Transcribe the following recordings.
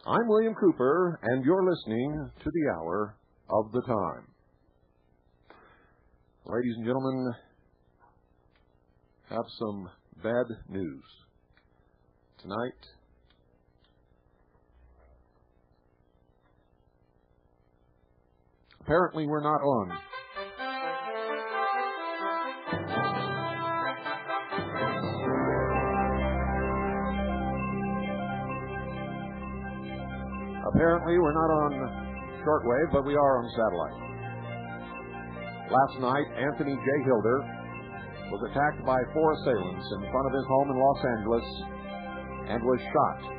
I'm William Cooper, and you're listening to the Hour of the Time. Ladies and gentlemen, have some bad news. Tonight, apparently we're not on. Apparently, we're not on shortwave, but we are on satellite. Last night, Anthony J. Hilder was attacked by 4 assailants in front of his home in Los Angeles and was shot.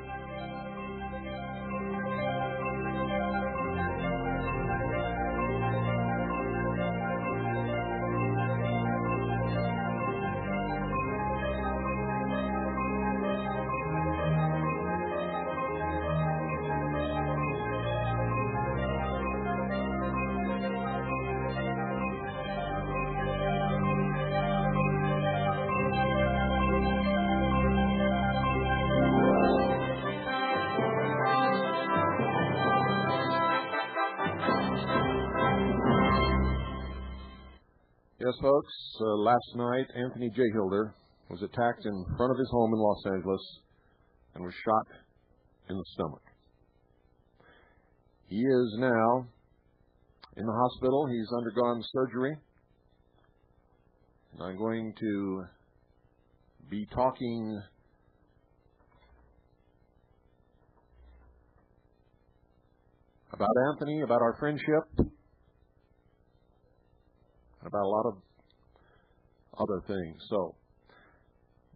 Yes, folks, last night, Anthony J. Hilder was attacked in front of his home in Los Angeles and was shot in the stomach. He is now in the hospital. He's undergone surgery. And I'm going to be talking about Anthony, about our friendship, about a lot of other things. So,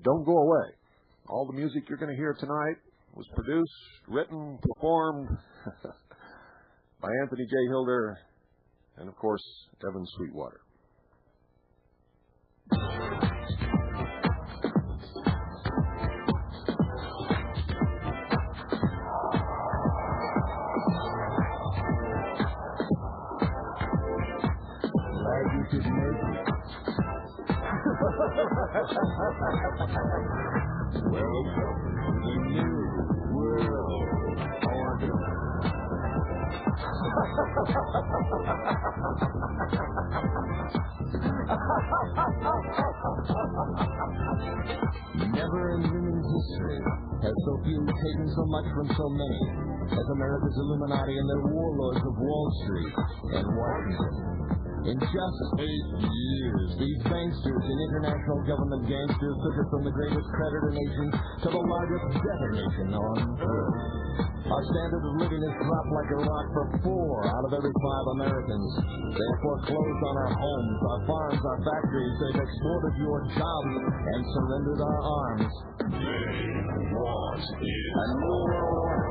don't go away. All the music you're going to hear tonight was produced, written, performed by Anthony J. Hilder and, of course, Evan Sweetwater. Welcome to the new world order. Never in human history has so few taken so much from so many as America's Illuminati and their warlords of Wall Street and Washington. In just 8 years, these banksters and international government gangsters took it from the greatest creditor nation to the largest debtor nation on earth. Our standard of living has dropped like a rock for 4 out of every 5 Americans. They have foreclosed on our homes, our farms, our factories. They've exported your jobs and surrendered our arms. They want a new world order.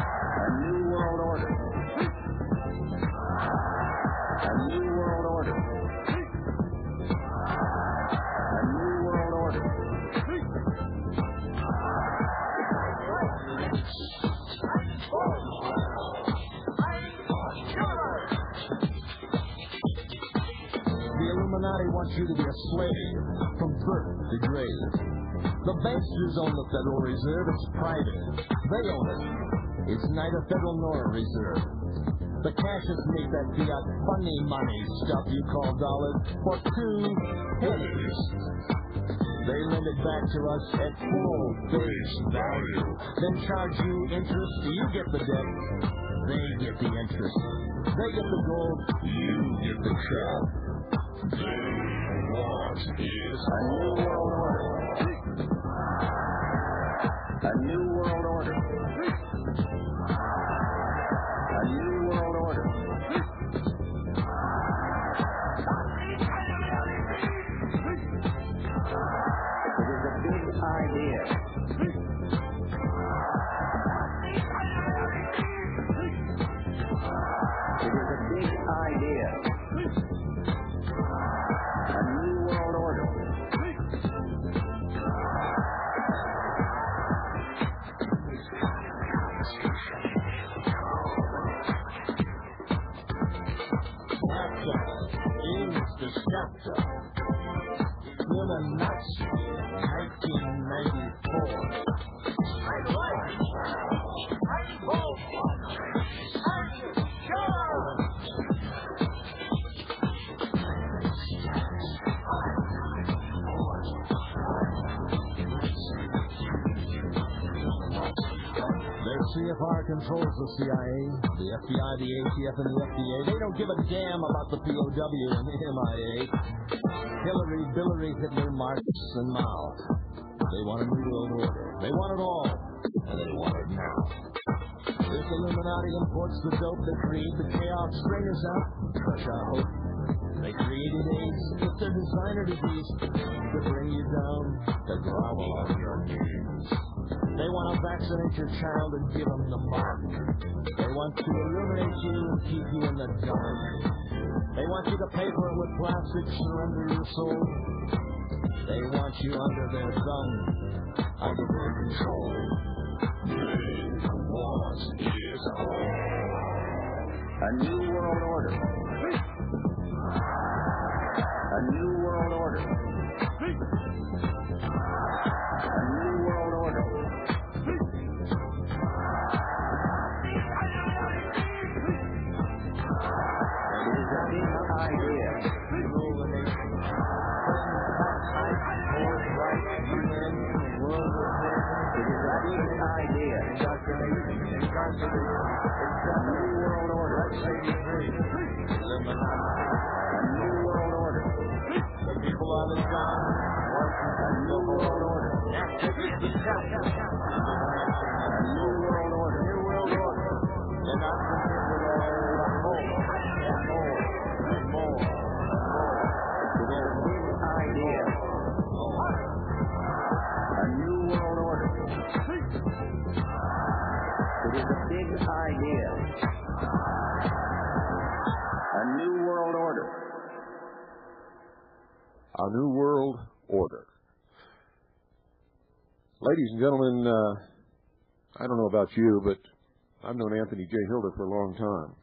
A new world order. A new world order. A new world order. The Illuminati wants you to be a slave from birth to grave. The banksters own the Federal Reserve. It's private. They own it. It's neither federal nor a reserve. The cashiers make that fiat funny money stuff you call dollars for 2 pennies. They lend it back to us at full face value. Then charge you interest. You get the debt. They get the interest. They get the gold, you get the crap. What is a new world order? A new world order. A new world order. It is a big idea. It is a big idea. A new world order. Chapter illuminati 1994. Their CFR controls the CIA, the FBI, the ATF, and the FDA. They don't give a damn about the POW and the MIA. Hillary, Billary, Hitler, Marx, and Mao. They want a new world order. They want it all, and they want it now. This Illuminati imports the dope. They create the chaos, string us out, crush our hope. They created AIDS. It's their designer disease to bring you down, to grovel on your knees. They want to vaccinate your child and give them the mark. They want to illuminate you and keep you in the dark. They want you to pay for it with plastic, surrender your soul. They want you under their thumb, under their control. What is a new world order? A new world order. A new world order. It is a big idea. Rule the nation. It is a big idea. It's a new world order. A new world order. The people on the ground want a new world order. A new world order. New world order. They're not concerned with all and more. It is a big idea. A new world order. It is a big idea. A new world order. A new world order. Ladies and gentlemen, I don't know about you, but I've known Anthony J. Hilder for a long time.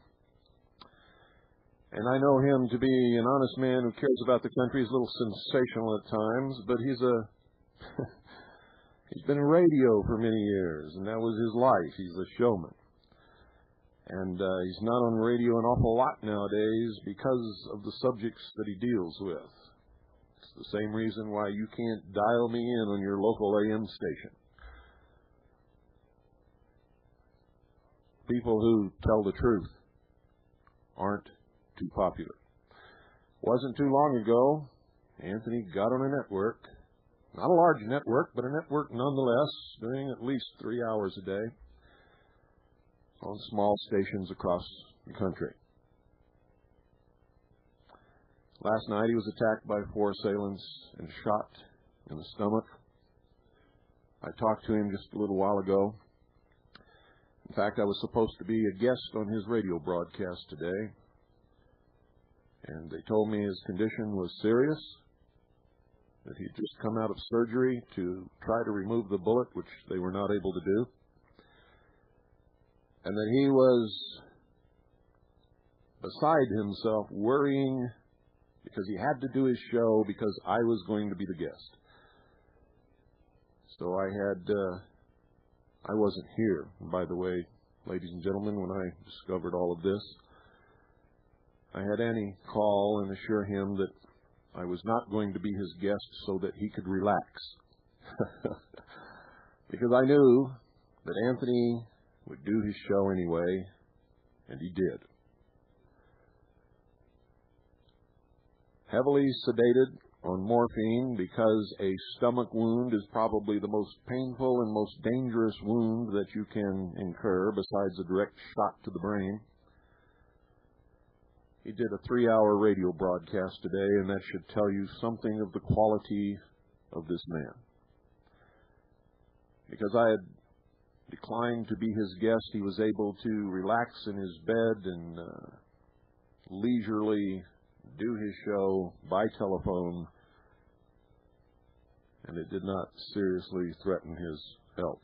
And I know him to be an honest man who cares about the country. He's a little sensational at times, but he's been in radio for many years, and that was his life. He's a showman. And he's not on radio an awful lot nowadays because of the subjects that he deals with. It's the same reason why you can't dial me in on your local AM station. People who tell the truth aren't too popular. Wasn't too long ago, Anthony got on a network, not a large network, but a network nonetheless, doing at least 3 hours a day on small stations across the country. Last night he was attacked by 4 assailants and shot in the stomach. I talked to him just a little while ago. In fact, I was supposed to be a guest on his radio broadcast today, and they told me his condition was serious, that he'd just come out of surgery to try to remove the bullet, which they were not able to do, and that he was beside himself worrying because he had to do his show because I was going to be the guest. So I wasn't here, by the way, ladies and gentlemen, when I discovered all of this. I had Annie call and assure him that I was not going to be his guest so that he could relax. Because I knew that Anthony would do his show anyway, and he did. heavily sedated on morphine because a stomach wound is probably the most painful and most dangerous wound that you can incur besides a direct shot to the brain. He did a 3-hour radio broadcast today, and that should tell you something of the quality of this man. Because I had declined to be his guest, he was able to relax in his bed and leisurely do his show by telephone, and it did not seriously threaten his health.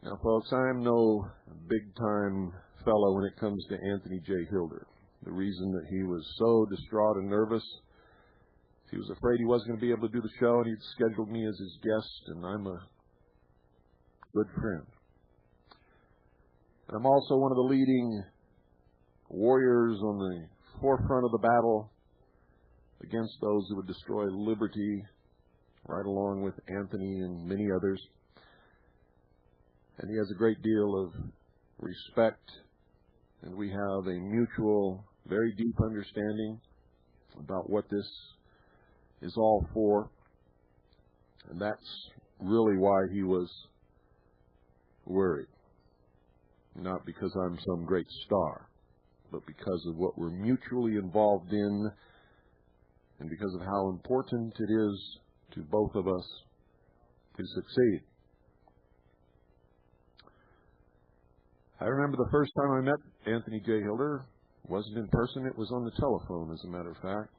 Now, folks, I'm no big-time fellow when it comes to Anthony J. Hilder. The reason that he was so distraught and nervous, he was afraid he wasn't going to be able to do the show, and he'd scheduled me as his guest, and I'm a good friend. And I'm also one of the leading warriors on the forefront of the battle against those who would destroy liberty, right along with Anthony and many others. And he has a great deal of respect, and we have a mutual, very deep understanding about what this is all for. And that's really why he was worried. Not because I'm some great star, but because of what we're mutually involved in and because of how important it is to both of us to succeed. I remember the first time I met Anthony J. Hilder. It wasn't in person, it was on the telephone, as a matter of fact.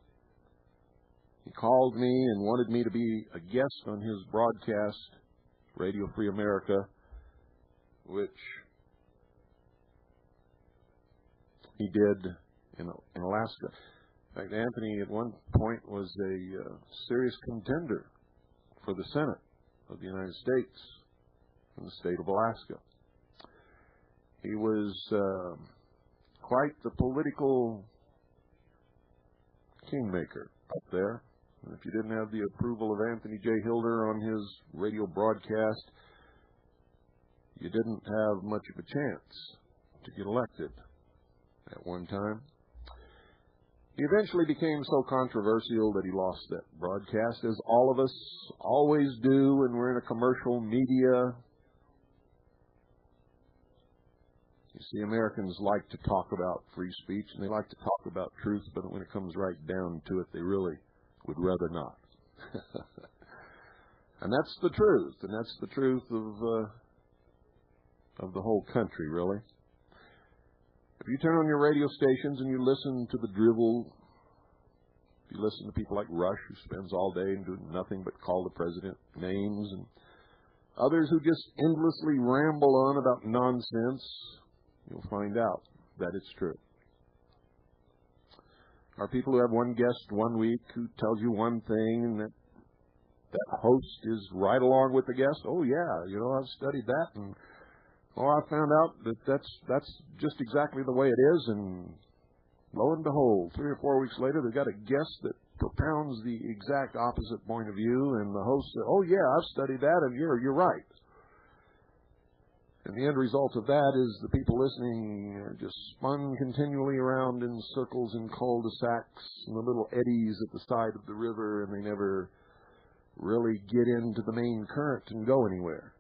He called me and wanted me to be a guest on his broadcast, Radio Free America, which he did in Alaska. In fact, Anthony at one point was a serious contender for the Senate of the United States in the state of Alaska. He was quite the political kingmaker up there. And if you didn't have the approval of Anthony J. Hilder on his radio broadcast, you didn't have much of a chance to get elected at one time. He eventually became so controversial that he lost that broadcast, as all of us always do when we're in a commercial media. You see, Americans like to talk about free speech, and they like to talk about truth, but when it comes right down to it, they really would rather not. And that's the truth, and that's the truth of the whole country, really. If you turn on your radio stations and you listen to the drivel, if you listen to people like Rush, who spends all day and doing nothing but call the president names, and others who just endlessly ramble on about nonsense, you'll find out that it's true. Are people who have one guest one week who tells you one thing and that host is right along with the guest? Oh, yeah, I've studied that, and I found out that that's just exactly the way it is, and lo and behold, 3 or 4 weeks later, they've got a guest that propounds the exact opposite point of view, and the host says, oh, yeah, I've studied that, and you're right. And the end result of that is the people listening are just spun continually around in circles in cul-de-sacs and the little eddies at the side of the river, and they never really get into the main current and go anywhere.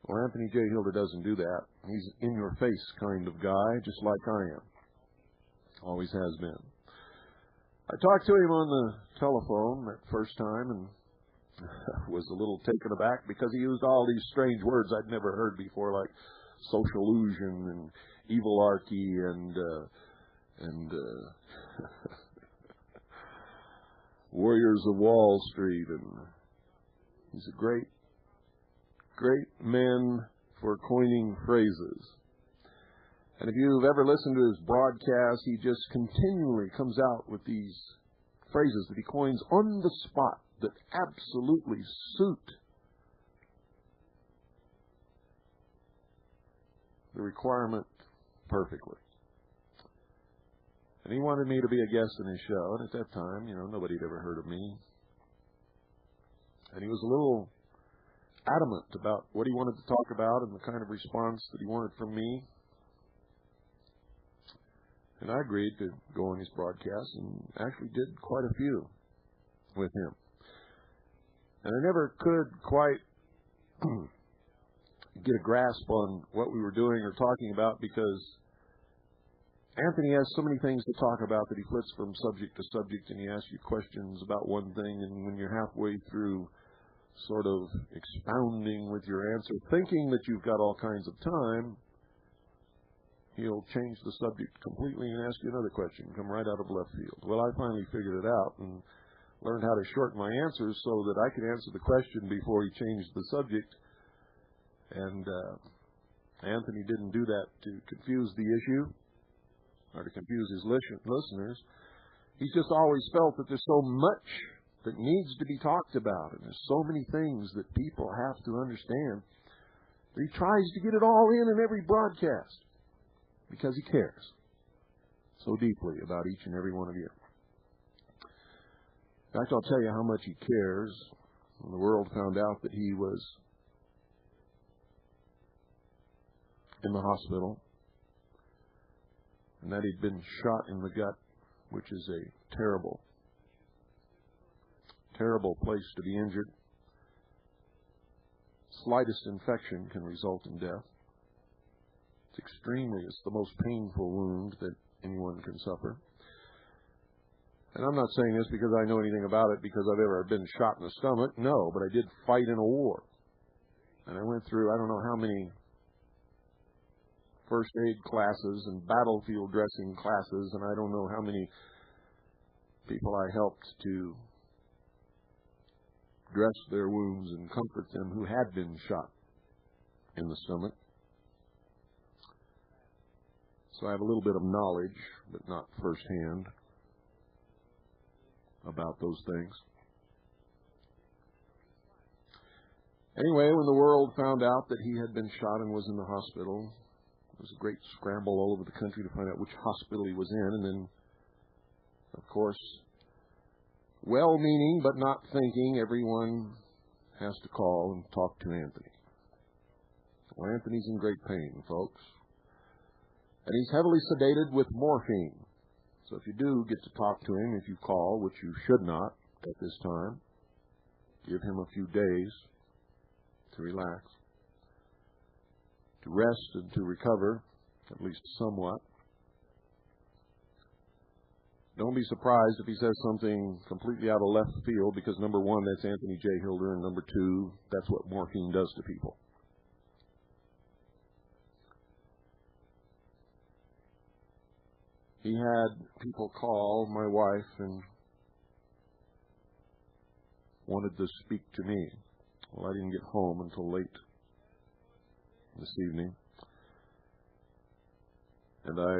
Well, Anthony J. Hilder doesn't do that. He's an in-your-face kind of guy, just like I am. Always has been. I talked to him on the telephone that first time and was a little taken aback because he used all these strange words I'd never heard before, like social illusion and evilarchy and warriors of Wall Street. And he's a great man for coining phrases. And if you've ever listened to his broadcast, he just continually comes out with these phrases that he coins on the spot that absolutely suit the requirement perfectly. And he wanted me to be a guest in his show, and at that time, nobody had ever heard of me. And he was a little adamant about what he wanted to talk about and the kind of response that he wanted from me. And I agreed to go on his broadcast and actually did quite a few with him. And I never could quite get a grasp on what we were doing or talking about because Anthony has so many things to talk about that he flips from subject to subject, and he asks you questions about one thing, and when you're halfway through sort of expounding with your answer, thinking that you've got all kinds of time, he'll change the subject completely and ask you another question, come right out of left field. Well, I finally figured it out and learned how to shorten my answers so that I could answer the question before he changed the subject. And Anthony didn't do that to confuse the issue or to confuse his listeners. He's just always felt that there's so much that needs to be talked about, and there's so many things that people have to understand that he tries to get it all in every broadcast because he cares so deeply about each and every one of you. In fact, I'll tell you how much he cares. When the world found out that he was in the hospital and that he'd been shot in the gut, which is a terrible, terrible place to be injured. Slightest infection can result in death. It's the most painful wound that anyone can suffer. And I'm not saying this because I know anything about it because I've ever been shot in the stomach. No, but I did fight in a war. And I went through, I don't know how many first aid classes and battlefield dressing classes, and I don't know how many people I helped to dress their wounds and comfort them who had been shot in the stomach. So I have a little bit of knowledge, but not firsthand, about those things. Anyway, when the world found out that he had been shot and was in the hospital, there was a great scramble all over the country to find out which hospital he was in. And then, of course, well-meaning but not thinking, everyone has to call and talk to Anthony. Well, Anthony's in great pain, folks. And he's heavily sedated with morphine. So if you do get to talk to him, if you call, which you should not at this time, give him a few days to relax, to rest and to recover, at least somewhat. Don't be surprised if he says something completely out of left field, because number one, that's Anthony J. Hilder, and number two, that's what morphine does to people. He had people call my wife and wanted to speak to me. Well, I didn't get home until late this evening, and I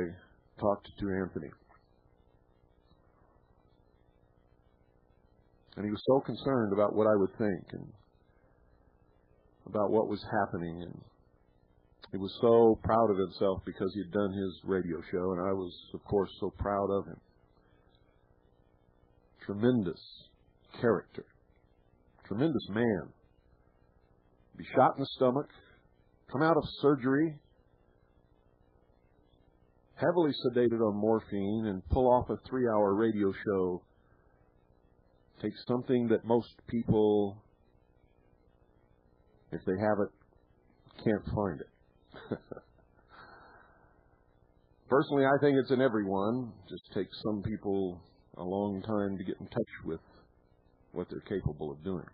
talked to Anthony. And he was so concerned about what I would think and about what was happening, and he was so proud of himself because he had done his radio show, and I was, of course, so proud of him. Tremendous character. Tremendous man. Be shot in the stomach, come out of surgery, heavily sedated on morphine, and pull off a 3-hour radio show. Takes something that most people, if they have it, can't find it. Personally, I think it's in everyone. It just takes some people a long time to get in touch with what they're capable of doing.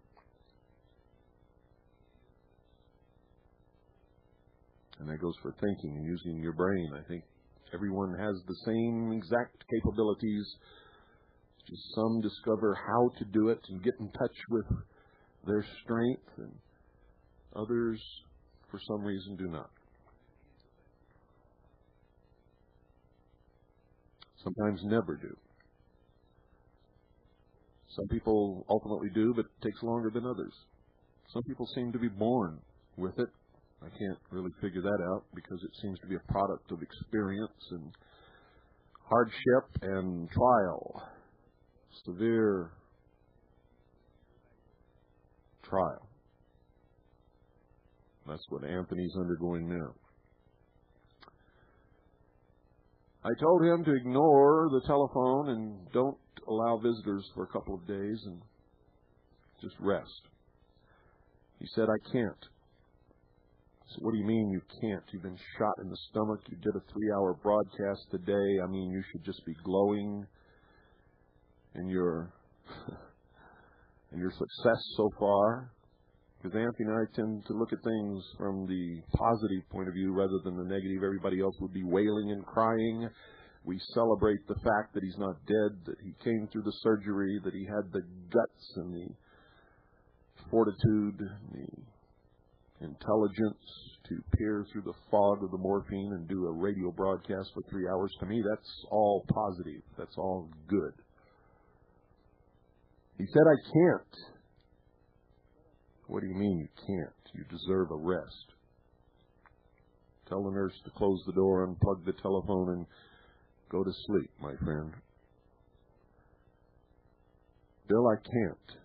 And that goes for thinking and using your brain. I think everyone has the same exact capabilities. Just some discover how to do it and get in touch with their strength, and others, for some reason, do not. Sometimes never do. Some people ultimately do, but it takes longer than others. Some people seem to be born with it. I can't really figure that out because it seems to be a product of experience and hardship and trial. Severe trial. That's what Anthony's undergoing now. I told him to ignore the telephone and don't allow visitors for a couple of days and just rest. He said, I can't. I said, what do you mean you can't? You've been shot in the stomach. You did a 3-hour broadcast today. I mean, you should just be glowing in your success so far. Because Anthony and I tend to look at things from the positive point of view rather than the negative. Everybody else would be wailing and crying. We celebrate the fact that he's not dead, that he came through the surgery, that he had the guts and the fortitude, and the intelligence to peer through the fog of the morphine and do a radio broadcast for 3 hours. To me, that's all positive. That's all good. He said, I can't. What do you mean you can't? You deserve a rest. Tell the nurse to close the door, unplug the telephone, and go to sleep, my friend. Bill, I can't.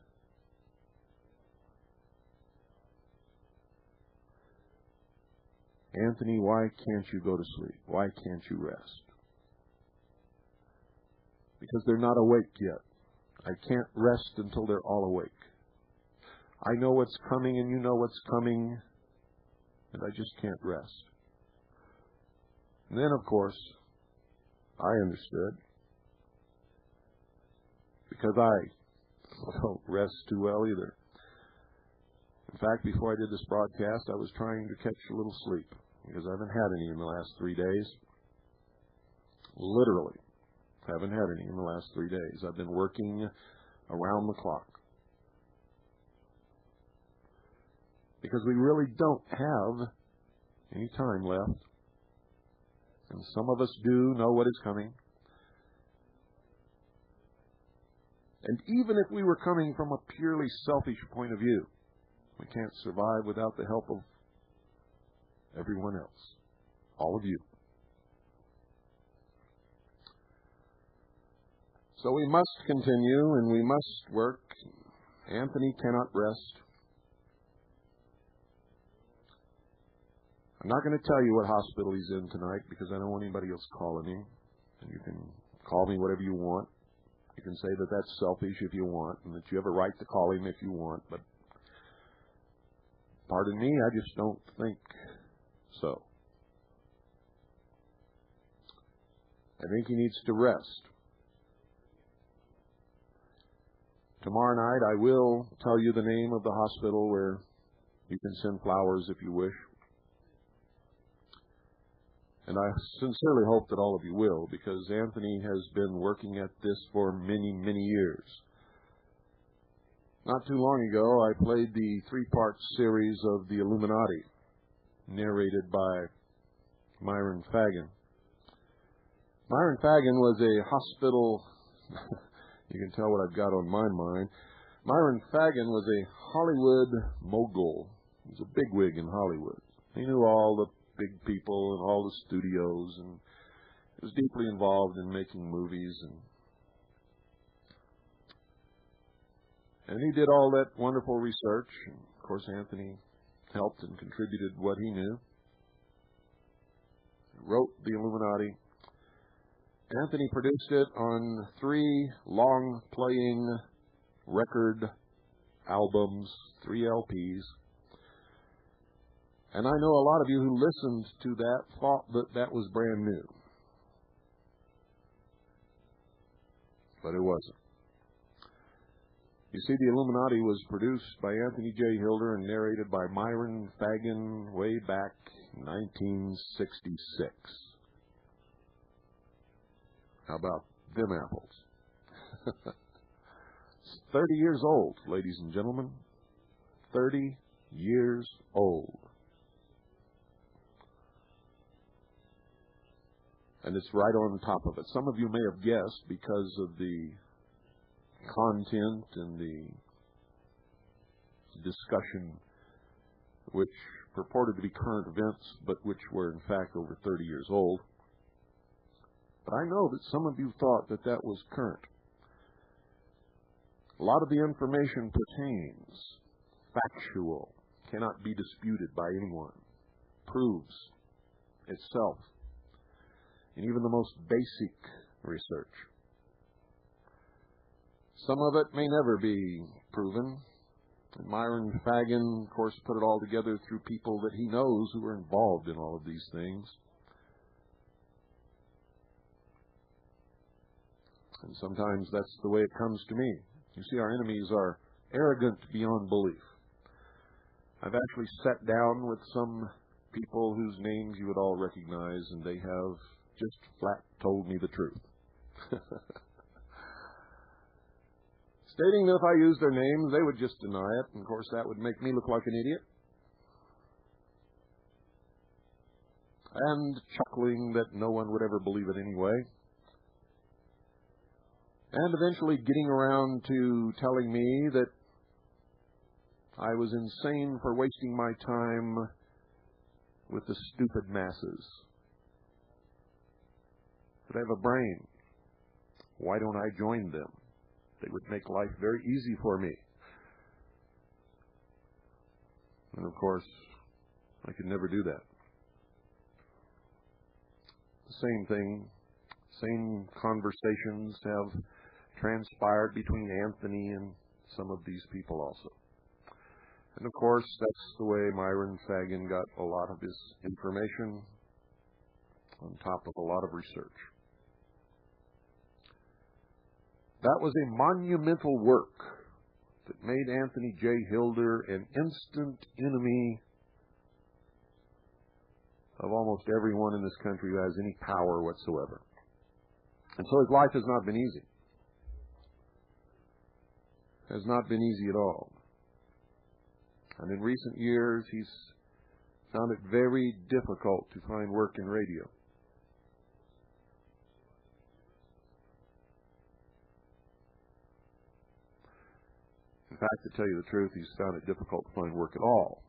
Anthony, why can't you go to sleep? Why can't you rest? Because they're not awake yet. I can't rest until they're all awake. I know what's coming and you know what's coming, and I just can't rest. And then, of course, I understood. Because I don't rest too well either. In fact, before I did this broadcast, I was trying to catch a little sleep because I haven't had any in the last 3 days. Literally, haven't had any in the last 3 days. I've been working around the clock. Because we really don't have any time left. And some of us do know what is coming. And even if we were coming from a purely selfish point of view, we can't survive without the help of everyone else. All of you. So we must continue and we must work. Anthony cannot rest. I'm not going to tell you what hospital he's in tonight because I don't want anybody else calling him. And you can call me whatever you want. You can say that that's selfish if you want and that you have a right to call him if you want. But pardon me, I just don't think so. I think he needs to rest. Tomorrow night I will tell you the name of the hospital where you can send flowers if you wish. And I sincerely hope that all of you will, because Anthony has been working at this for many, many years. Not too long ago, I played the 3-part series of the Illuminati, narrated by Myron Fagan. Myron Fagan was a hospital, you can tell what I've got on my mind. Myron Fagan was a Hollywood mogul. He was a bigwig in Hollywood. He knew all the big people and all the studios, and he was deeply involved in making movies, and he did all that wonderful research. And of course, Anthony helped and contributed what he knew. He wrote the Illuminati. Anthony produced it on 3 long-playing record albums, 3 LPs. And I know a lot of you who listened to that thought that that was brand new. But it wasn't. You see, the Illuminati was produced by Anthony J. Hilder and narrated by Myron Fagan way back in 1966. How about them apples? It's 30 years old, ladies and gentlemen. 30 years old. And it's right on top of it. Some of you may have guessed because of the content and the discussion which purported to be current events, but which were in fact over 30 years old. But I know that some of you thought that that was current. A lot of the information pertains, factual, cannot be disputed by anyone, proves itself. in even the most basic research. Some of it may never be proven. And Myron Fagan, of course, put it all together through people that he knows who are involved in all of these things. And sometimes that's the way it comes to me. You see, our enemies are arrogant beyond belief. I've actually sat down with some people whose names you would all recognize, and they have just flat told me the truth. Stating that if I used their names, they would just deny it, and of course that would make me look like an idiot. And chuckling that no one would ever believe it anyway. And eventually getting around to telling me that I was insane for wasting my time with the stupid masses. That I have a brain. Why don't I join them? They would make life very easy for me. And of course, I could never do that. The same thing, same conversations have transpired between Anthony and some of these people also. And of course, that's the way Myron Fagan got a lot of his information, on top of a lot of research. That was a monumental work that made Anthony J. Hilder an instant enemy of almost everyone in this country who has any power whatsoever. And so his life has not been easy. Has not been easy at all. And in recent years, he's found it very difficult to find work in radio. In fact, to tell you the truth, he's found it difficult to find work at all.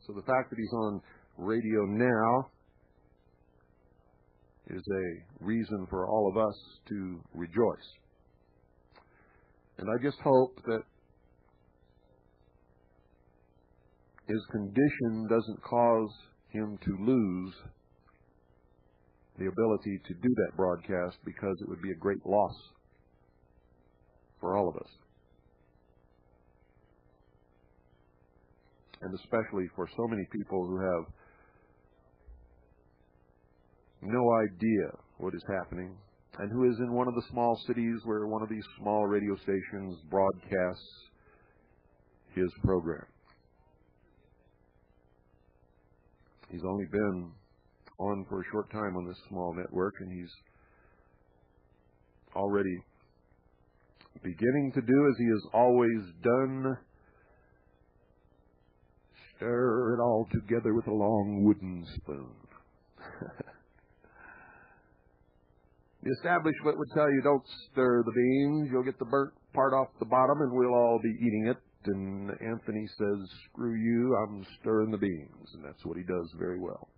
So the fact that he's on radio now is a reason for all of us to rejoice. And I just hope that his condition doesn't cause him to lose the ability to do that broadcast, because it would be a great loss for all of us. And especially for so many people who have no idea what is happening, and who is in one of the small cities where one of these small radio stations broadcasts his program. He's only been on for a short time on this small network, and he's already beginning to do as he has always done: stir it all together with a long wooden spoon. The establishment would tell you, don't stir the beans, you'll get the burnt part off the bottom and we'll all be eating it. And Anthony says, screw you, I'm stirring the beans. And that's what he does very well.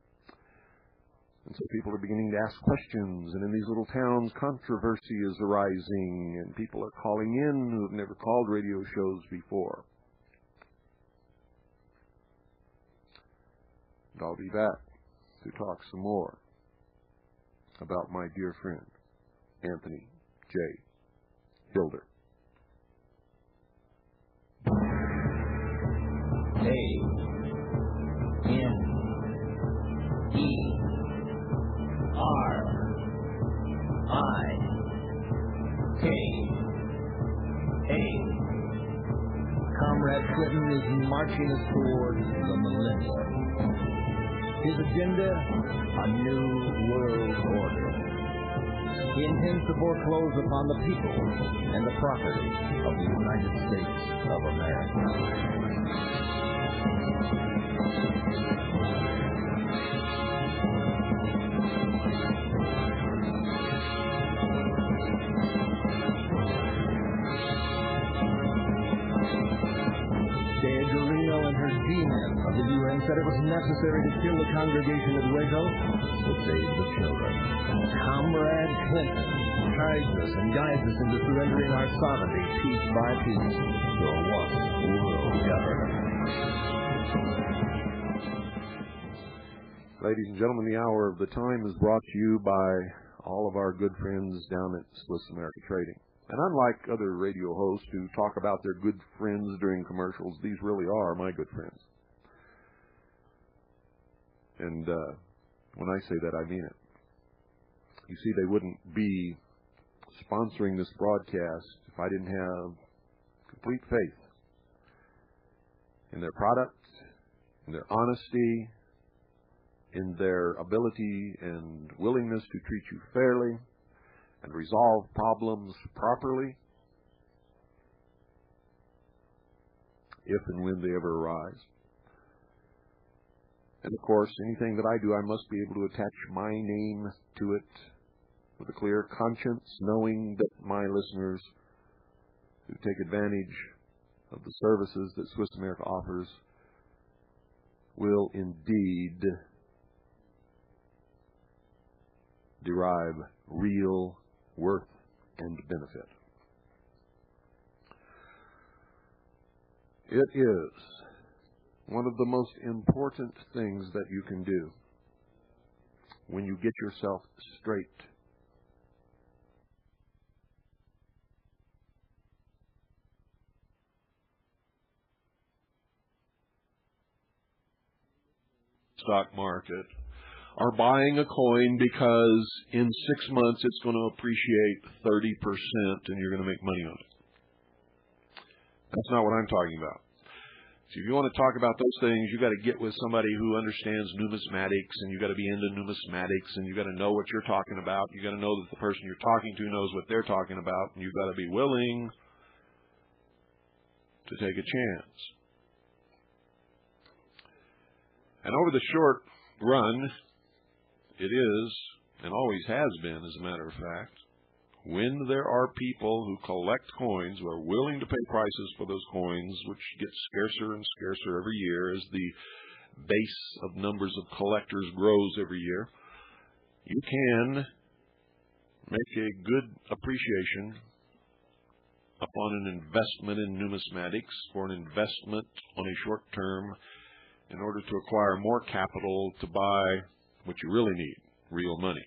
And so people are beginning to ask questions, and in these little towns, controversy is arising, and people are calling in who have never called radio shows before. And I'll be back to talk some more about my dear friend, Anthony J. Hilder. Comrade Clinton is marching us towards the millennium. His agenda, a new world order. He intends to foreclose upon the people and the property of the United States of America. Of the UN said it was necessary to kill the congregation at Waco to save the children. Comrade Clinton guides us and guides us into surrendering our sovereignty piece by piece to a one world government. Ladies and gentlemen, the hour of the time is brought to you by all of our good friends down at Swiss America Trading. And unlike other radio hosts who talk about their good friends during commercials, these really are my good friends. And when I say that, I mean it. You see, they wouldn't be sponsoring this broadcast if I didn't have complete faith in their product, in their honesty, in their ability and willingness to treat you fairly and resolve problems properly, if and when they ever arise. And of course, anything that I do, I must be able to attach my name to it with a clear conscience, knowing that my listeners who take advantage of the services that Swiss America offers will indeed derive real worth and benefit. It is one of the most important things that you can do when you get yourself straight. Stock market are buying a coin because in 6 months it's going to appreciate 30% and you're going to make money on it. That's not what I'm talking about. So if you want to talk about those things, you got to get with somebody who understands numismatics, and you got to be into numismatics, and you got to know what you're talking about. You got to know that the person you're talking to knows what they're talking about, and you've got to be willing to take a chance. And over the short run, it is, and always has been, as a matter of fact, when there are people who collect coins, who are willing to pay prices for those coins, which get scarcer and scarcer every year as the base of numbers of collectors grows every year, you can make a good appreciation upon an investment in numismatics, for an investment on a short term, in order to acquire more capital to buy what you really need, real money.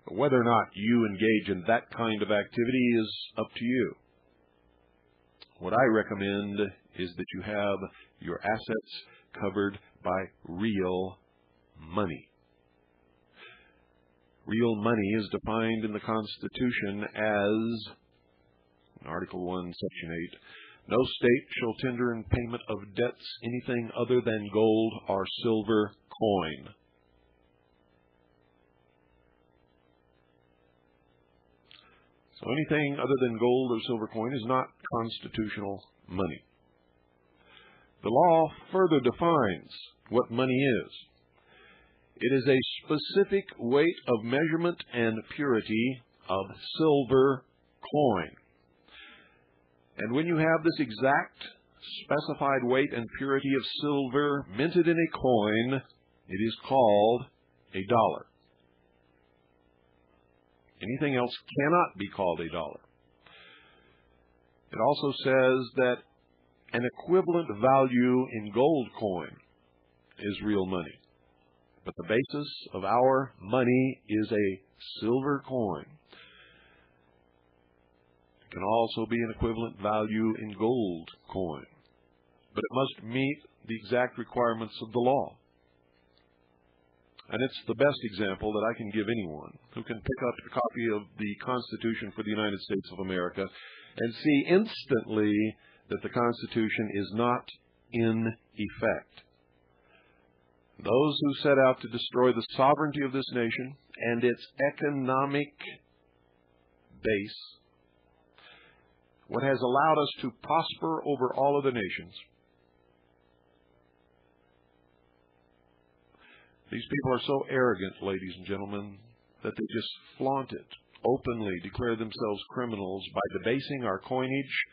But whether or not you engage in that kind of activity is up to you. What I recommend is that you have your assets covered by real money. Real money is defined in the Constitution as, in Article 1, Section 8, no state shall tender in payment of debts anything other than gold or silver coin. So anything other than gold or silver coin is not constitutional money. The law further defines what money is. It is a specific weight of measurement and purity of silver coin. And when you have this exact specified weight and purity of silver minted in a coin, it is called a dollar. Anything else cannot be called a dollar. It also says that an equivalent value in gold coin is real money. But the basis of our money is a silver coin. It can also be an equivalent value in gold coin, but it must meet the exact requirements of the law. And it's the best example that I can give anyone who can pick up a copy of the Constitution for the United States of America and see instantly that the Constitution is not in effect. Those who set out to destroy the sovereignty of this nation and its economic base, what has allowed us to prosper over all other nations. These people are so arrogant, ladies and gentlemen, that they just flaunt it, openly declare themselves criminals by debasing our coinage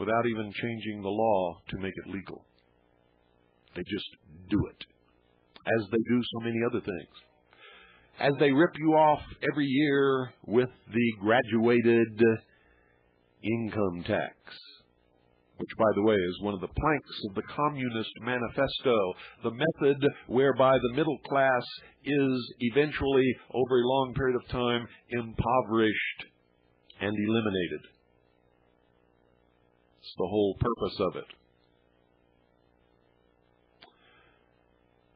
without even changing the law to make it legal. They just do it, as they do so many other things. As they rip you off every year with the graduated income tax. which, by the way, is one of the planks of the Communist Manifesto, the method whereby the middle class is eventually, over a long period of time, impoverished and eliminated. It's the whole purpose of it.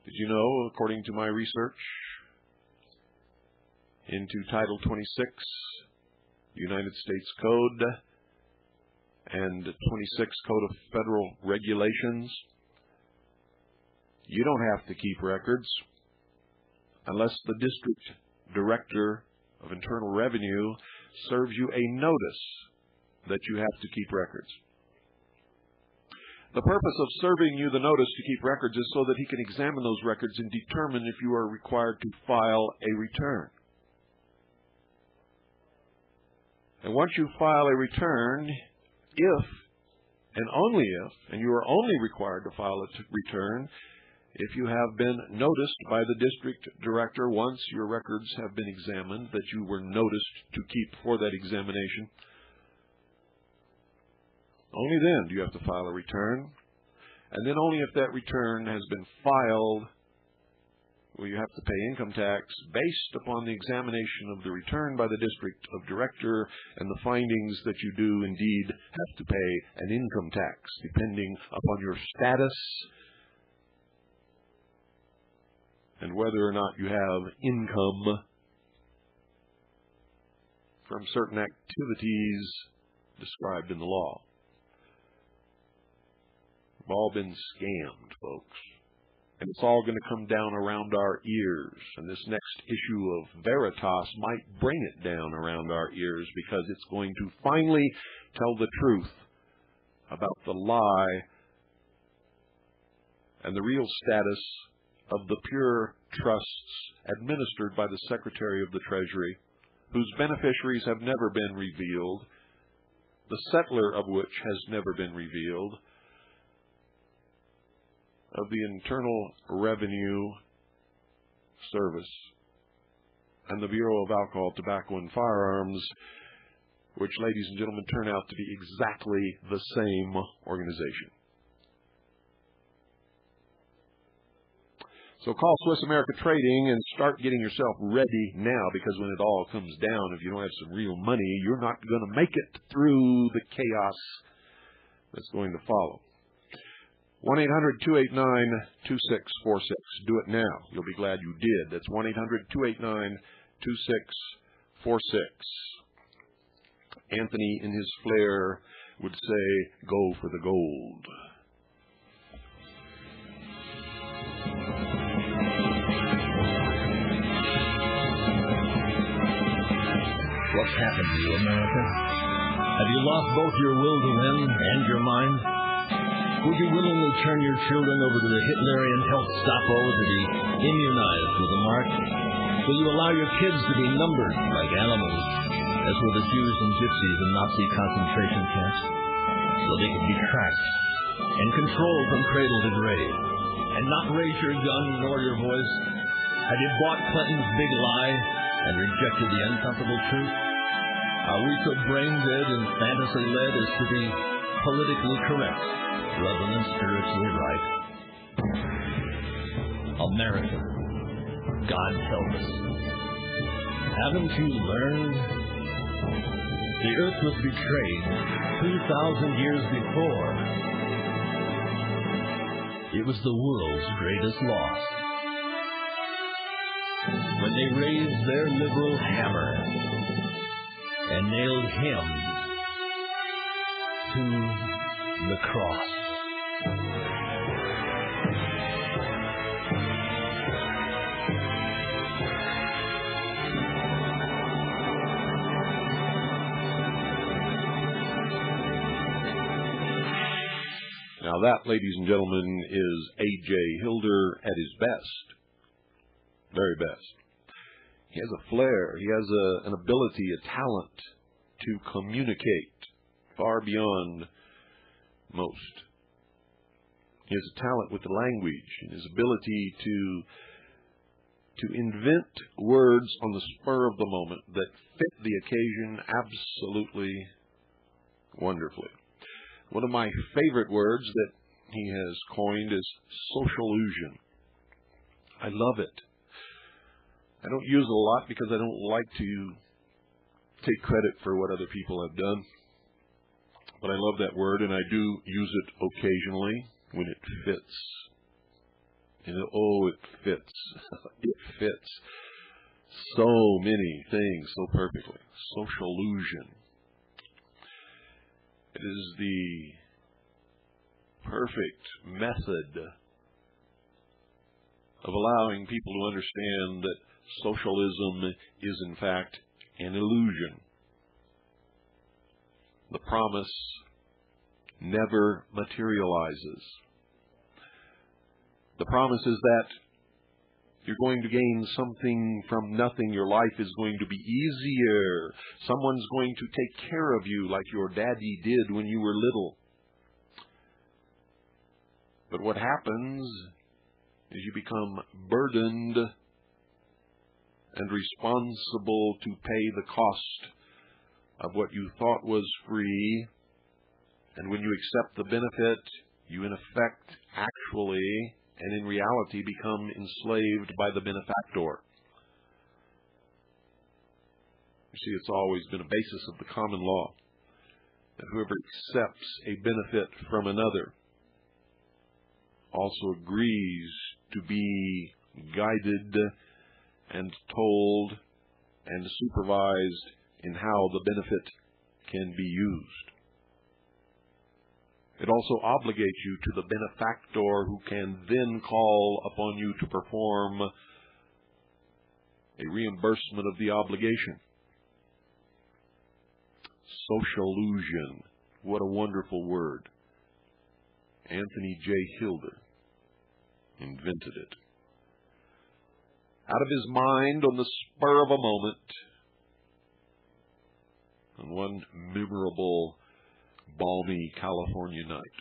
Did you know, according to my research into Title 26, United States Code, and 26 Code of Federal Regulations, you don't have to keep records unless the district director of Internal Revenue serves you a notice that you have to keep records. The purpose of serving you the notice to keep records is so that he can examine those records and determine if you are required to file a return. And once you file a return, if and only if, and you are only required to file a return, if you have been noticed by the district director once your records have been examined that you were noticed to keep for that examination, only then do you have to file a return. And then only if that return has been filed will you have to pay income tax based upon the examination of the return by the district of director and the findings that you do indeed have to pay an income tax depending upon your status and whether or not you have income from certain activities described in the law. We've all been scammed, folks. And it's all going to come down around our ears. And this next issue of Veritas might bring it down around our ears because it's going to finally tell the truth about the lie and the real status of the pure trusts administered by the Secretary of the Treasury, whose beneficiaries have never been revealed, the settler of which has never been revealed, of the Internal Revenue Service and the Bureau of Alcohol, Tobacco, and Firearms, which, ladies and gentlemen, turn out to be exactly the same organization. So call Swiss America Trading and start getting yourself ready now, because when it all comes down, if you don't have some real money, you're not going to make it through the chaos that's going to follow. 1-800-289-2646. Do it now. You'll be glad you did. That's 1-800-289-2646. Anthony, in his flair, would say, go for the gold. What's happened to you, America? Have you lost both your will to win and your mind? Would you willingly turn your children over to the Hitlerian health Stapo to be immunized with the mark? Will you allow your kids to be numbered like animals, as were the Jews and Gypsies in Nazi concentration camps, so they could be tracked and controlled from cradle to grave, and not raise your gun nor your voice? Have you bought Clinton's big lie and rejected the uncomfortable truth? Are we so brain-dead and fantasy-led as to be politically correct rather than spiritually right? America, God help us. Haven't you learned? The earth was betrayed 2,000 years before. It was the world's greatest loss. When they raised their liberal hammer and nailed him to the cross. Now that, ladies and gentlemen, is A.J. Hilder at his best. Very best. He has a flair. He has an ability, a talent to communicate far beyond most. He has a talent with the language and his ability to invent words on the spur of the moment that fit the occasion absolutely wonderfully. One of my favorite words that he has coined is socialusion. I love it. I don't use it a lot because I don't like to take credit for what other people have done. But I love that word, and I do use it occasionally when it fits. And it fits. It fits so many things so perfectly. Socialusion. It is the perfect method of allowing people to understand that socialism is in fact an illusion. The promise never materializes. The promise is that you're going to gain something from nothing. Your life is going to be easier. Someone's going to take care of you like your daddy did when you were little. But what happens is you become burdened and responsible to pay the cost of what you thought was free. And when you accept the benefit, you in effect actually and in reality become enslaved by the benefactor. You see, it's always been a basis of the common law that whoever accepts a benefit from another also agrees to be guided and told and supervised in how the benefit can be used. It also obligates you to the benefactor, who can then call upon you to perform a reimbursement of the obligation. Socialusion. What a wonderful word. Anthony J. Hilder invented it. Out of his mind on the spur of a moment, on one memorable balmy California night.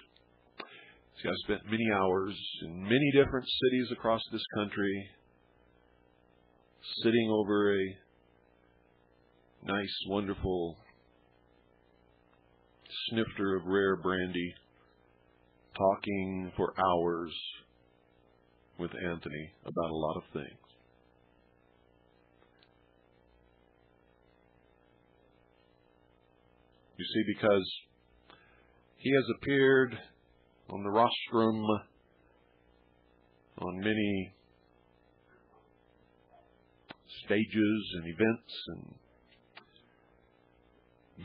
See, I spent many hours in many different cities across this country, sitting over a nice, wonderful snifter of rare brandy, talking for hours with Anthony about a lot of things. You see, because he has appeared on the rostrum on many stages and events and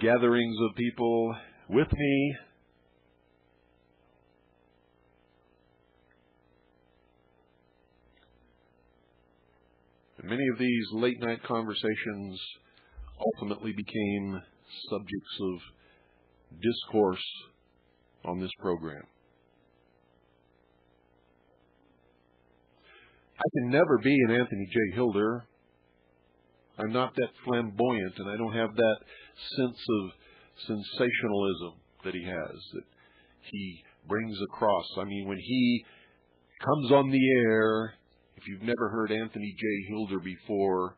gatherings of people with me. And many of these late-night conversations ultimately became subjects of discourse on this program. I can never be an Anthony J. Hilder. I'm not that flamboyant, and I don't have that sense of sensationalism that he has, that he brings across. I mean, when he comes on the air, if you've never heard Anthony J. Hilder before,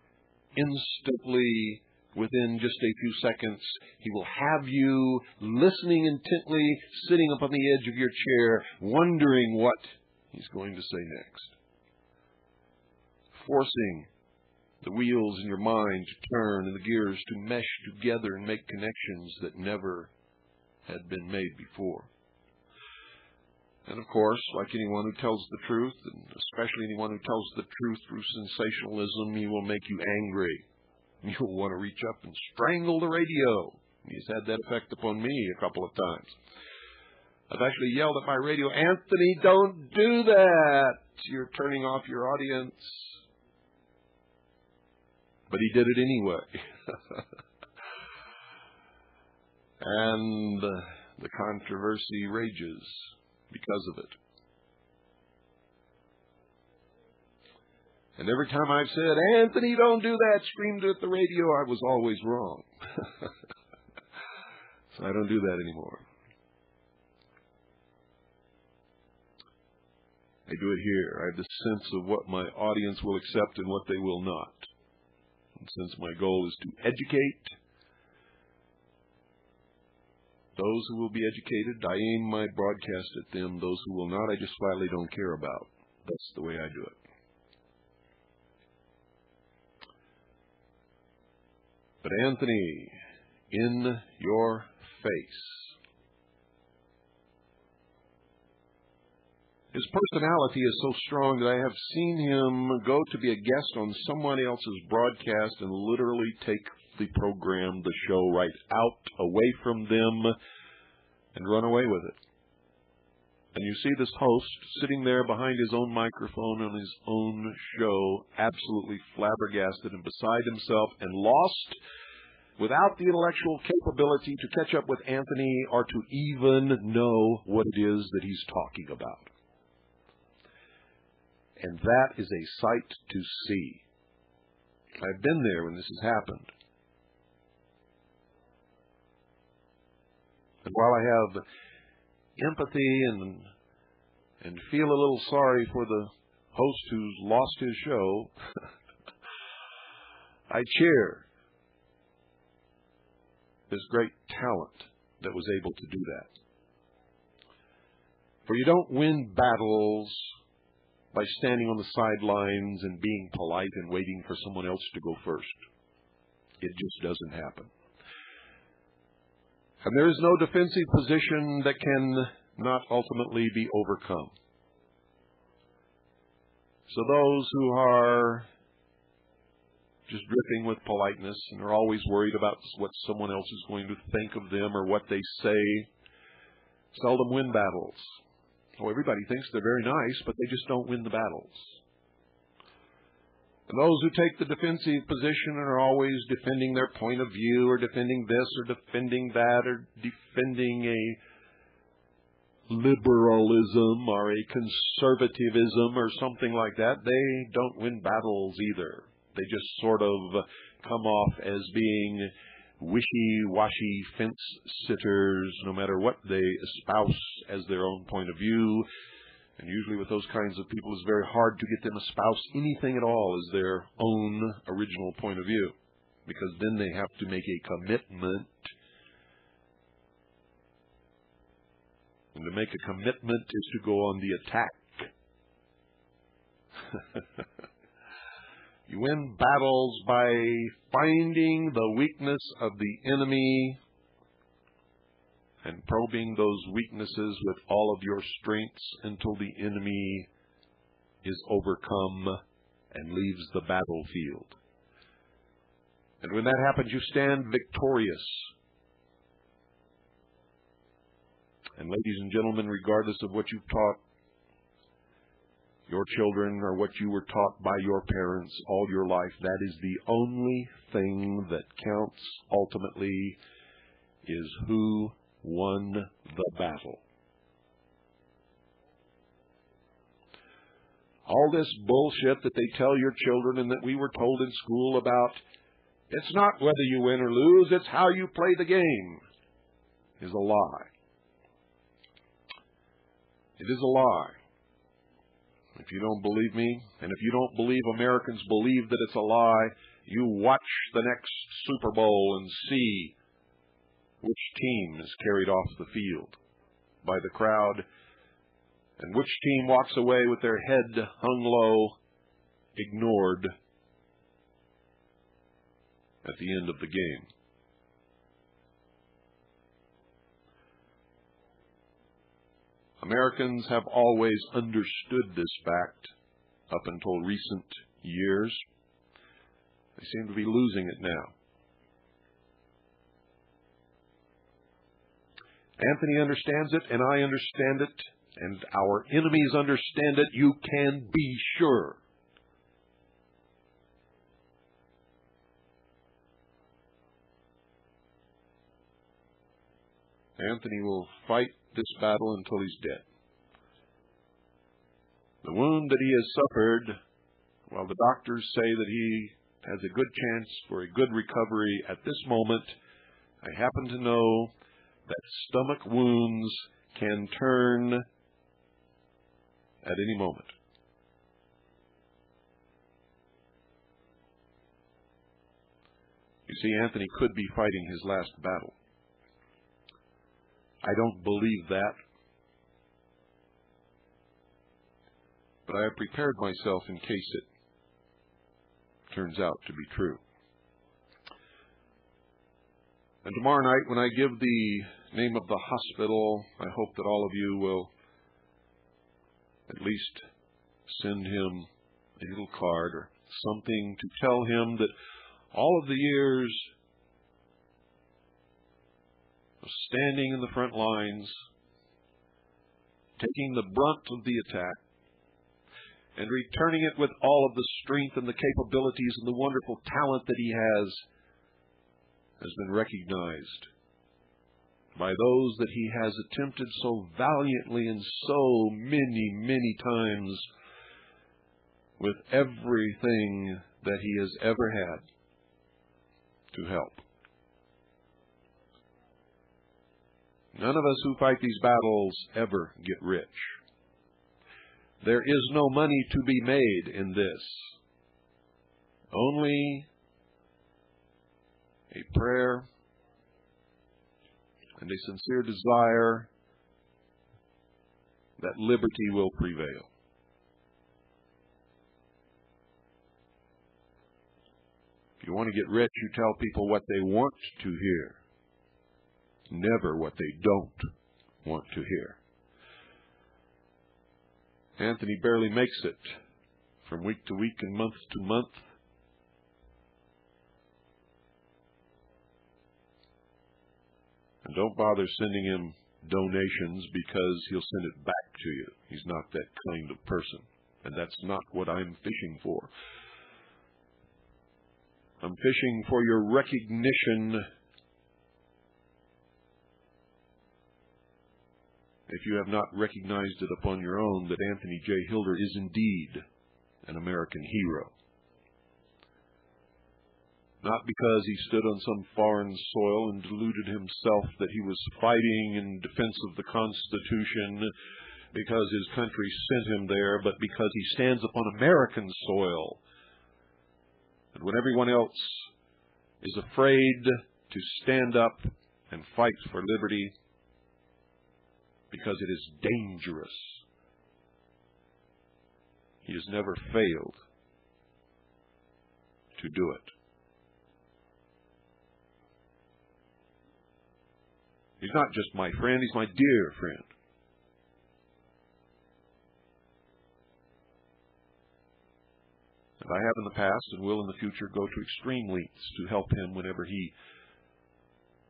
instantly, within just a few seconds, he will have you listening intently, sitting up on the edge of your chair, wondering what he's going to say next. Forcing the wheels in your mind to turn and the gears to mesh together and make connections that never had been made before. And of course, like anyone who tells the truth, and especially anyone who tells the truth through sensationalism, he will make you angry. You'll want to reach up and strangle the radio. He's had that effect upon me a couple of times. I've actually yelled at my radio, "Anthony, don't do that. You're turning off your audience." But he did it anyway. And the controversy rages because of it. And every time I've said, "Anthony, don't do that," screamed at the radio, I was always wrong. So I don't do that anymore. I do it here. I have the sense of what my audience will accept and what they will not. And since my goal is to educate, Those who will be educated, I aim my broadcast at them. Those who will not, I just flatly don't care about. That's the way I do it. But Anthony, in your face. His personality is so strong that I have seen him go to be a guest on someone else's broadcast and literally take the program, the show, right out, away from them, and run away with it. And you see this host sitting there behind his own microphone on his own show, absolutely flabbergasted and beside himself and lost, without the intellectual capability to catch up with Anthony or to even know what it is that he's talking about. And that is a sight to see. I've been there when this has happened. And while I have empathy and feel a little sorry for the host who's lost his show, I cheer this great talent that was able to do that. For you don't win battles by standing on the sidelines and being polite and waiting for someone else to go first. It just doesn't happen. And there is no defensive position that can not ultimately be overcome. So those who are just dripping with politeness and are always worried about what someone else is going to think of them or what they say seldom win battles. Oh, everybody thinks they're very nice, but they just don't win the battles. And those who take the defensive position and are always defending their point of view or defending this or defending that or defending a liberalism or a conservatism or something like that, they don't win battles either. They just sort of come off as being wishy-washy fence sitters, no matter what they espouse as their own point of view. And usually with those kinds of people, it's very hard to get them to espouse anything at all as their own original point of view, because then they have to make a commitment. And to make a commitment is to go on the attack. You win battles by finding the weakness of the enemy and probing those weaknesses with all of your strengths until the enemy is overcome and leaves the battlefield. And when that happens, you stand victorious. And ladies and gentlemen, regardless of what you've taught your children or what you were taught by your parents all your life, that is the only thing that counts ultimately, is who won the battle. All this bullshit that they tell your children and that we were told in school about, it's not whether you win or lose, it's how you play the game, is a lie. It is a lie. If you don't believe me, and if you don't believe Americans believe that it's a lie, you watch the next Super Bowl and see which team is carried off the field by the crowd and which team walks away with their head hung low, ignored at the end of the game. Americans have always understood this fact up until recent years. They seem to be losing it now. Anthony understands it, and I understand it, and our enemies understand it. You can be sure. Anthony will fight this battle until he's dead. The wound that he has suffered, while the doctors say that he has a good chance for a good recovery at this moment, I happen to know that stomach wounds can turn at any moment. You see, Anthony could be fighting his last battle. I don't believe that. But I have prepared myself in case it turns out to be true. And tomorrow night, when I give the name of the hospital, I hope that all of you will at least send him a little card or something to tell him that all of the years of standing in the front lines, taking the brunt of the attack, and returning it with all of the strength and the capabilities and the wonderful talent that he has been recognized by those that he has attempted so valiantly and so many, many times with everything that he has ever had to help. None of us who fight these battles ever get rich. There is no money to be made in this. Only a prayer and a sincere desire that liberty will prevail. If you want to get rich, you tell people what they want to hear, never what they don't want to hear. Anthony barely makes it from week to week and month to month. And don't bother sending him donations because he'll send it back to you. He's not that kind of person. And that's not what I'm fishing for. I'm fishing for your recognition. If you have not recognized it upon your own, that Anthony J. Hilder is indeed an American hero. Not because he stood on some foreign soil and deluded himself that he was fighting in defense of the Constitution because his country sent him there, but because he stands upon American soil. And when everyone else is afraid to stand up and fight for liberty because it is dangerous, he has never failed to do it. He's not just my friend, he's my dear friend. And I have in the past and will in the future go to extreme lengths to help him whenever he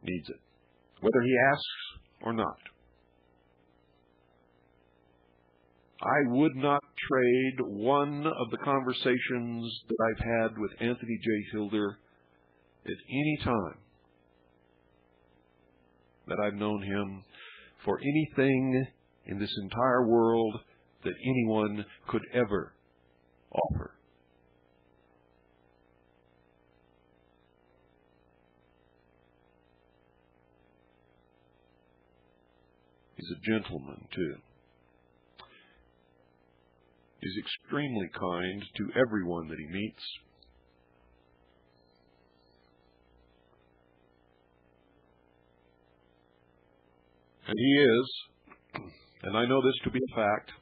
needs it, whether he asks or not. I would not trade one of the conversations that I've had with Anthony J. Hilder at any time that I've known him for anything in this entire world that anyone could ever offer. He's a gentleman, too. He's extremely kind to everyone that he meets. And he is, and I know this to be a fact,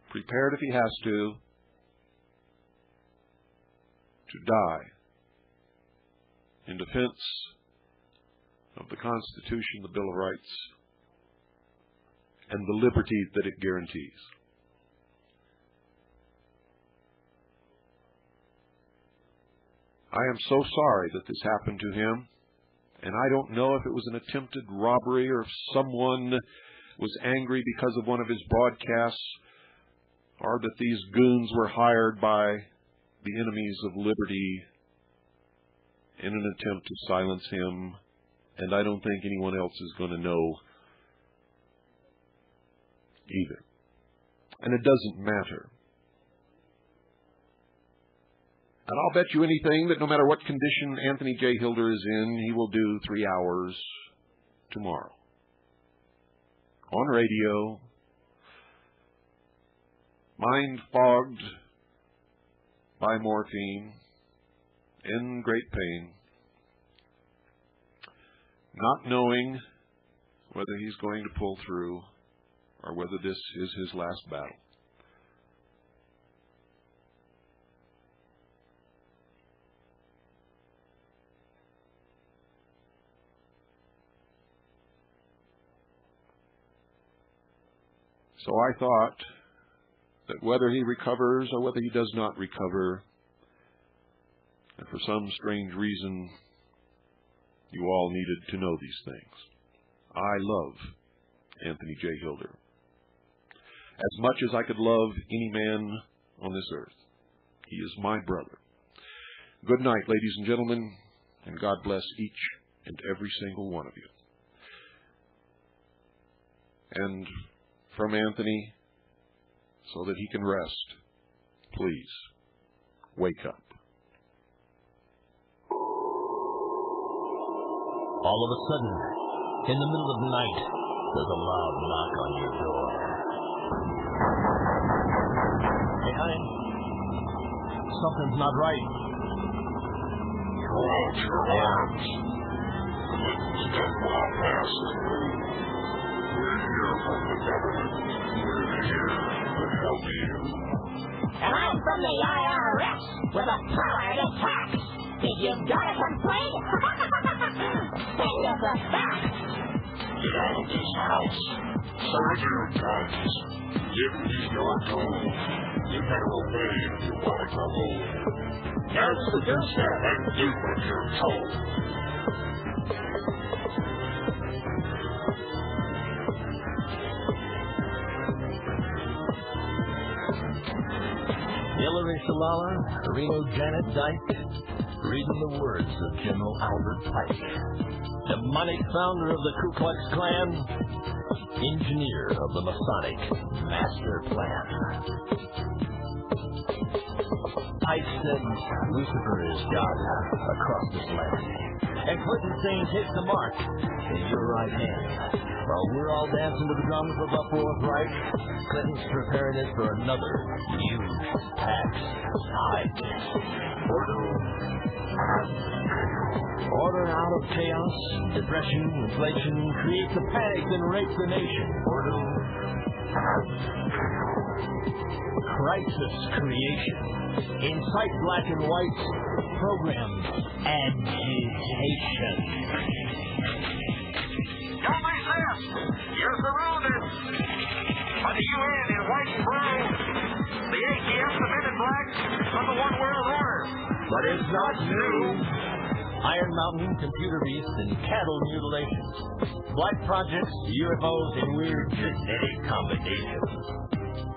prepared if he has to die in defense of the Constitution, the Bill of Rights, and the liberty that it guarantees. I am so sorry that this happened to him. And I don't know if it was an attempted robbery or if someone was angry because of one of his broadcasts, or that these goons were hired by the enemies of liberty in an attempt to silence him. And I don't think anyone else is going to know either. And it doesn't matter. And I'll bet you anything that no matter what condition Anthony J. Hilder is in, he will do 3 hours tomorrow. On radio, mind fogged by morphine, in great pain, not knowing whether he's going to pull through or whether this is his last battle. So I thought that whether he recovers or whether he does not recover, and for some strange reason, you all needed to know these things. I love Anthony J. Hilder as much as I could love any man on this earth. He is my brother. Good night, ladies and gentlemen, and God bless each and every single one of you. And from Anthony, so that he can rest, please wake up. All of a sudden, in the middle of the night, there's a loud knock on your door. Behind, something's not right. Throw out your arms. Step well past. We're here from the government. We're here to help you. And I'm from the IRS with a power to tax. If you've got a complaint, send us a fax. Get out of this house. Serve your guns. Give me your gold. You better obey if you want to go. Now seduce them and do what you're told. Hillary Shalala, Reno Janet Dyke, reading the words of General Albert Pike, demonic founder of the Ku Klux Klan, engineer of the Masonic Master Plan. Pike said Lucifer is God across this land, and Clinton saying take the mark in your right hand. While we're all dancing to the drums of the Fourth Reich, Clinton's preparing it for another huge tax hike. Order out of chaos, depression, inflation, creates a panic and rapes the nation. Crisis creation. Incite black and whites. Program agitation. Don't resist! You're surrounded! By the UN in white and brown, the ATF, the men in black, from the one world order. But it's not new. Iron Mountain, computer beasts, and cattle mutilations. Black projects, UFOs, and weird genetic combinations.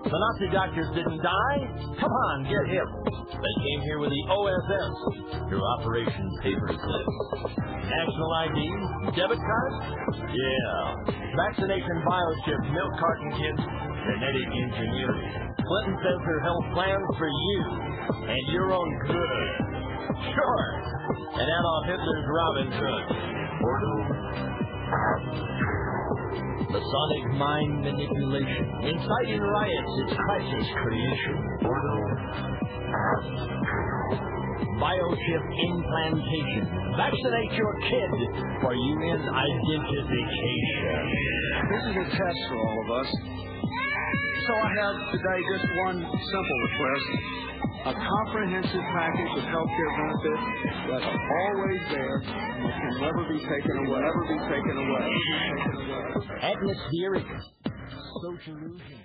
The Nazi doctors didn't die? Come on, get hip. They came here with the OSS through Operation Paperclip. National ID? Debit card? Yeah. Vaccination biochip, milk carton kids, genetic engineering. Clinton says her health plans for you and your own good. Sure. And Adolf Hitler's Robin Hood. Masonic mind manipulation. Inciting riots, it's crisis creation. Biochip implantation. Vaccinate your kid for UN identification. This is a test for all of us. So I have today just one simple request. A comprehensive package of healthcare benefits that's always there and can never be taken away. Atmospheric. Social illusion.